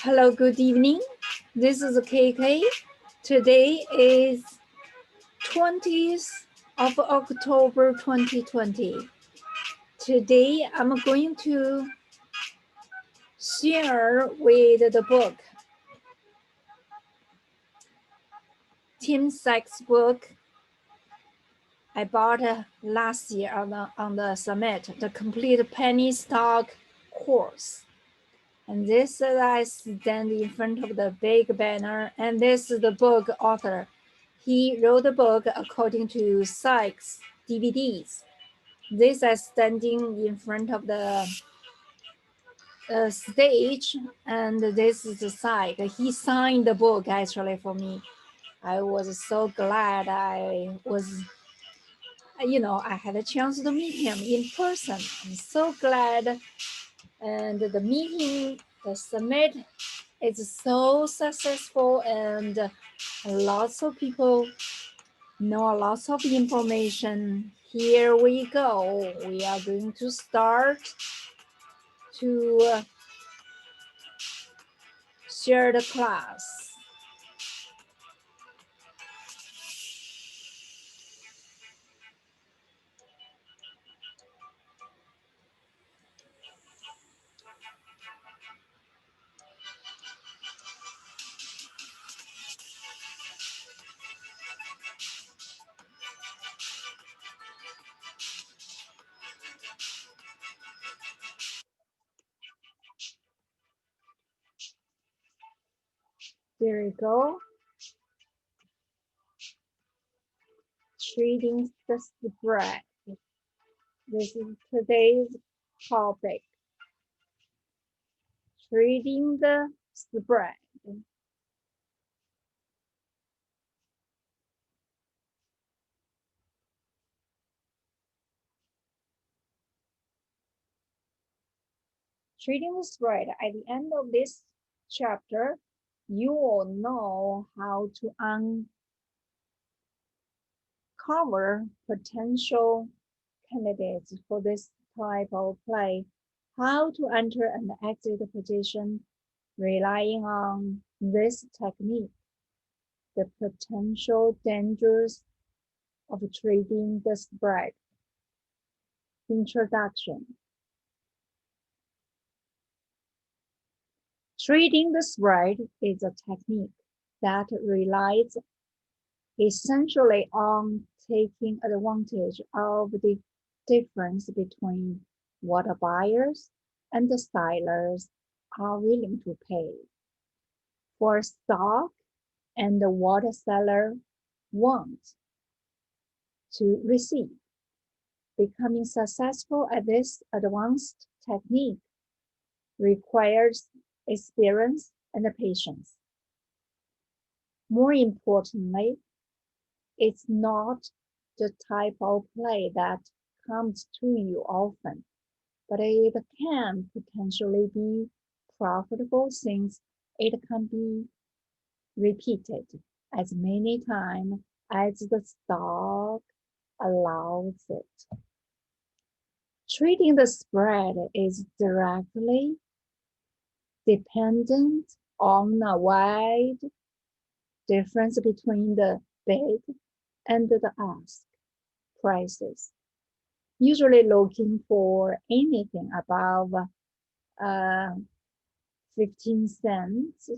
Hello, good evening. This is KK. Today is 20th of October 2020. Today I'm going to share with the book, Tim Sykes book I bought last year on the summit, the complete penny stock course. And this I stand in front of the big banner, and this is the book author. He wrote the book according to Sykes DVDs. This is standing in front of the stage, and this is the side. He signed the book actually for me. I was so glad I had a chance to meet him in person. I'm so glad. And the meeting, the summit, it's so successful, and lots of people know lots of information. Here we go. We are going to start to share the class. There we go. Trading the spread. This is today's topic. Trading the spread. Trading the spread. At the end of this chapter, you will know how to uncover potential candidates for this type of play, how to enter and exit the position relying on this technique, the potential dangers of trading the spread. Introduction. Trading the spread is a technique that relies essentially on taking advantage of the difference between what buyers and the sellers are willing to pay for stock and what a seller wants to receive. Becoming successful at this advanced technique requires experience and patience. More importantly, it's not the type of play that comes to you often, but it can potentially be profitable since it can be repeated as many times as the stock allows it. Trading the spread is directly dependent on a wide difference between the bid and the ask prices, usually looking for anything above 15 cents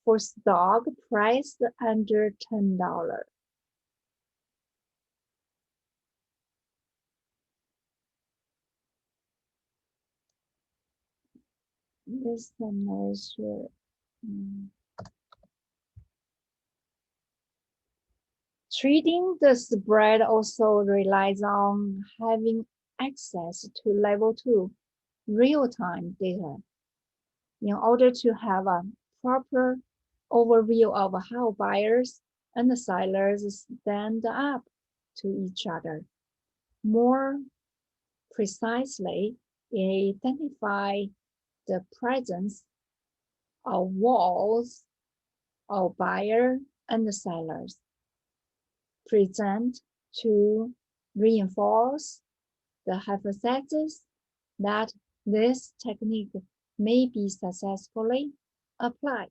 for stock priced under $10. This measure. Trading the spread also relies on having access to level 2 real-time data in order to have a proper overview of how buyers and sellers stand up to each other. More precisely, identify the presence of walls of buyer and sellers present to reinforce the hypothesis that this technique may be successfully applied.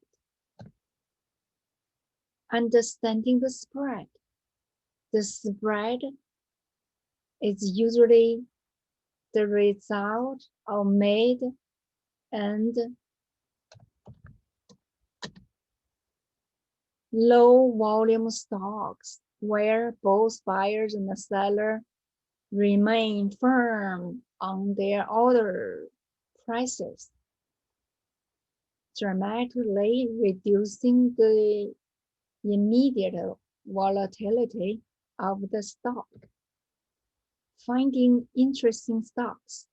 Understanding the spread. The spread is usually the result of mid and low volume stocks where both buyers and the seller remain firm on their order prices, dramatically reducing the immediate volatility of the stock. Finding interesting stocks.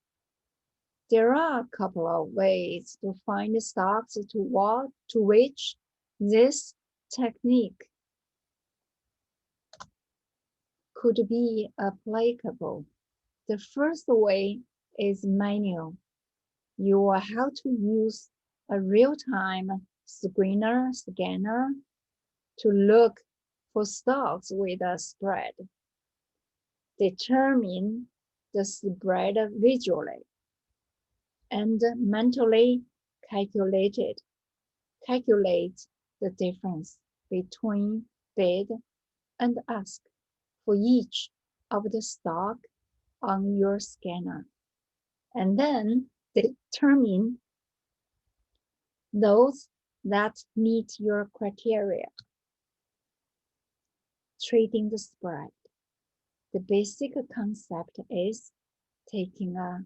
There are a couple of ways to find stocks to which this technique could be applicable. The first way is manual. You will have to use a real-time scanner to look for stocks with a spread. Determine the spread visually and mentally calculate the difference between bid and ask for each of the stock on your scanner, and then determine those that meet your criteria. Trading the spread. The basic concept is taking a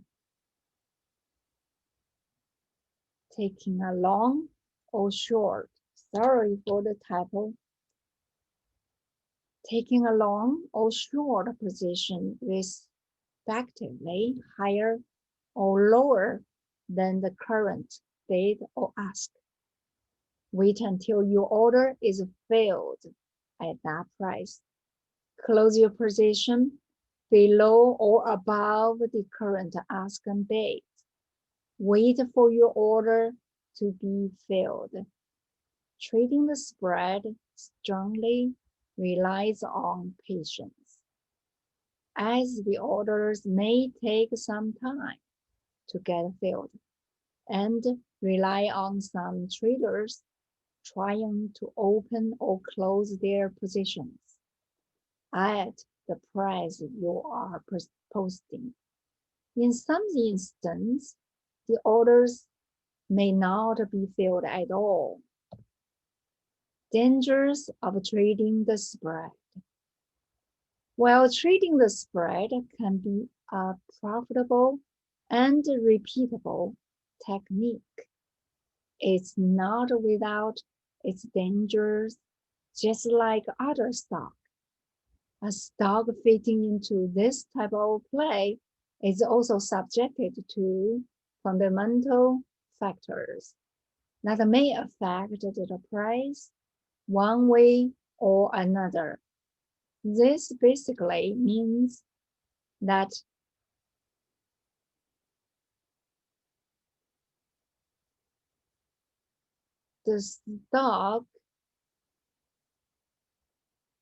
long or short, sorry for the typo, taking a long or short position respectively higher or lower than the current bid or ask. Wait until your order is filled at that price. Close your position below or above the current ask and bid. Wait for your order to be filled. Trading the spread strongly relies on patience, as the orders may take some time to get filled and rely on some traders trying to open or close their positions at the price you are posting. In some instances, the orders may not be filled at all. Dangers of trading the spread. While trading the spread can be a profitable and repeatable technique, it's not without its dangers, just like other stock. A stock fitting into this type of play is also subjected to fundamental factors that may affect the price one way or another. This basically means that the stock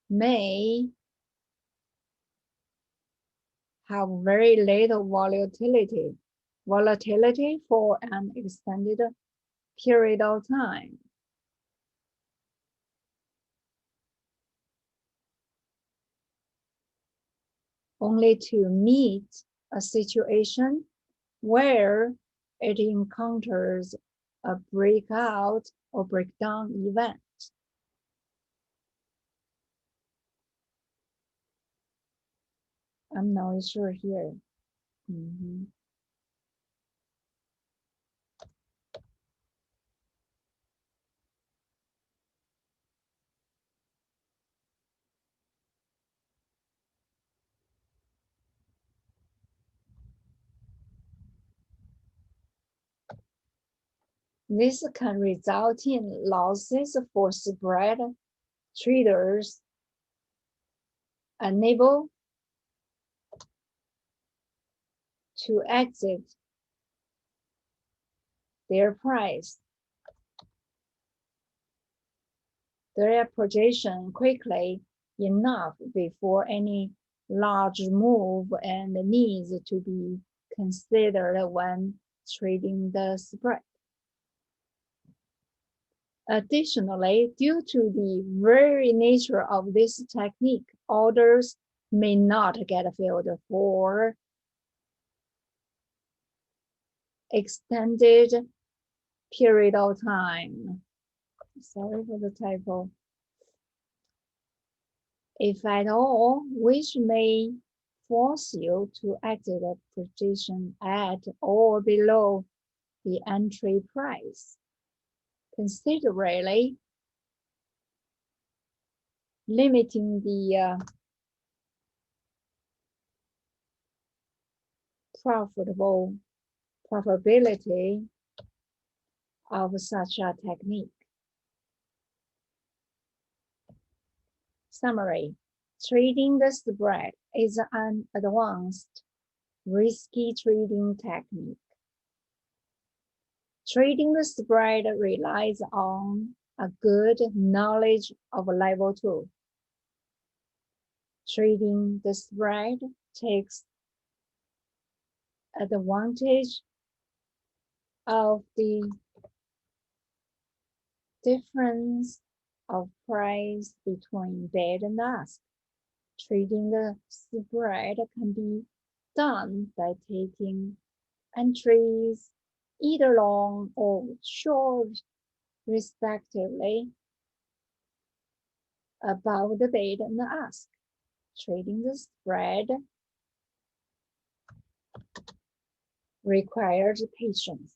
may have very little volatility for an extended period of time. Only to meet a situation where it encounters a breakout or breakdown event. I'm not sure here. This can result in losses for spread traders unable to exit their projection quickly enough before any large move and needs to be considered when trading the spread. Additionally, due to the very nature of this technique, orders may not get filled for extended period of time. Sorry for the typo. If at all, which may force you to exit a position at or below the entry price, considerably limiting the profitability of such a technique. Summary: trading the spread is an advanced, risky trading technique. Trading the spread relies on a good knowledge of level 2. Trading the spread takes advantage of the difference of price between bid and ask. Trading the spread can be done by taking entries either long or short, respectively, above the bid and ask. Trading the spread requires patience,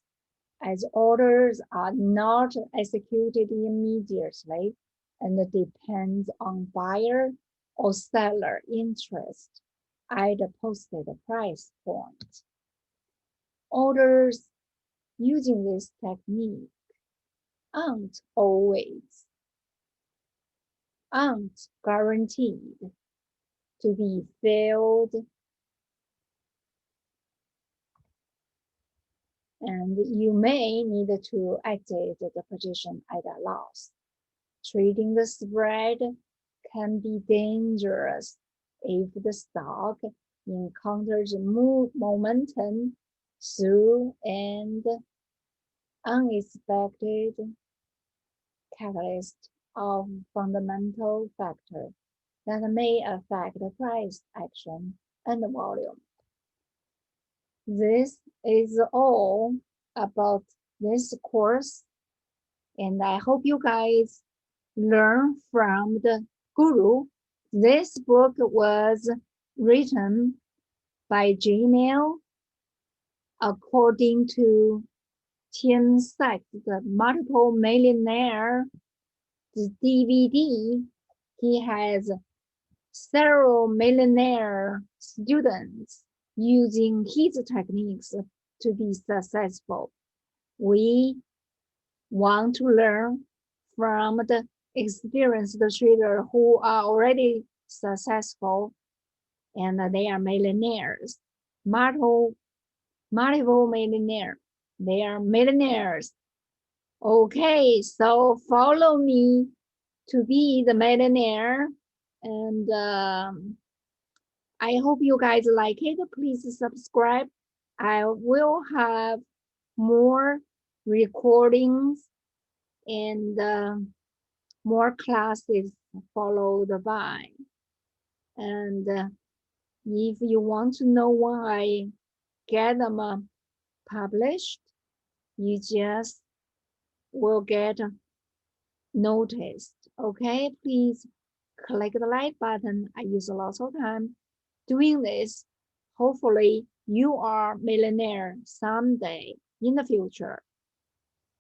as orders are not executed immediately and depends on buyer or seller interest at the posted price point. Orders using this technique aren't guaranteed to be filled, and you may need to exit the position at a loss. Trading the spread can be dangerous if the stock encounters momentum through an unexpected catalyst of fundamental factor that may affect the price action and volume. This is all about this course, and I hope you guys learn from the guru. This book was written by Jamil according to Tim Sykes, the multiple millionaire DVD. He has several millionaire students using his techniques to be successful. We want to learn from the experienced traders who are already successful, and they are millionaires, multiple millionaires. They are millionaires. Okay, so follow me to be the millionaire, and I hope you guys like it. Please subscribe. I will have more recordings and more classes followed by. And if you want to know when I get them published, you just will get noticed. Okay, please click the like button. I use a lot of time doing this. Hopefully you are millionaire someday in the future.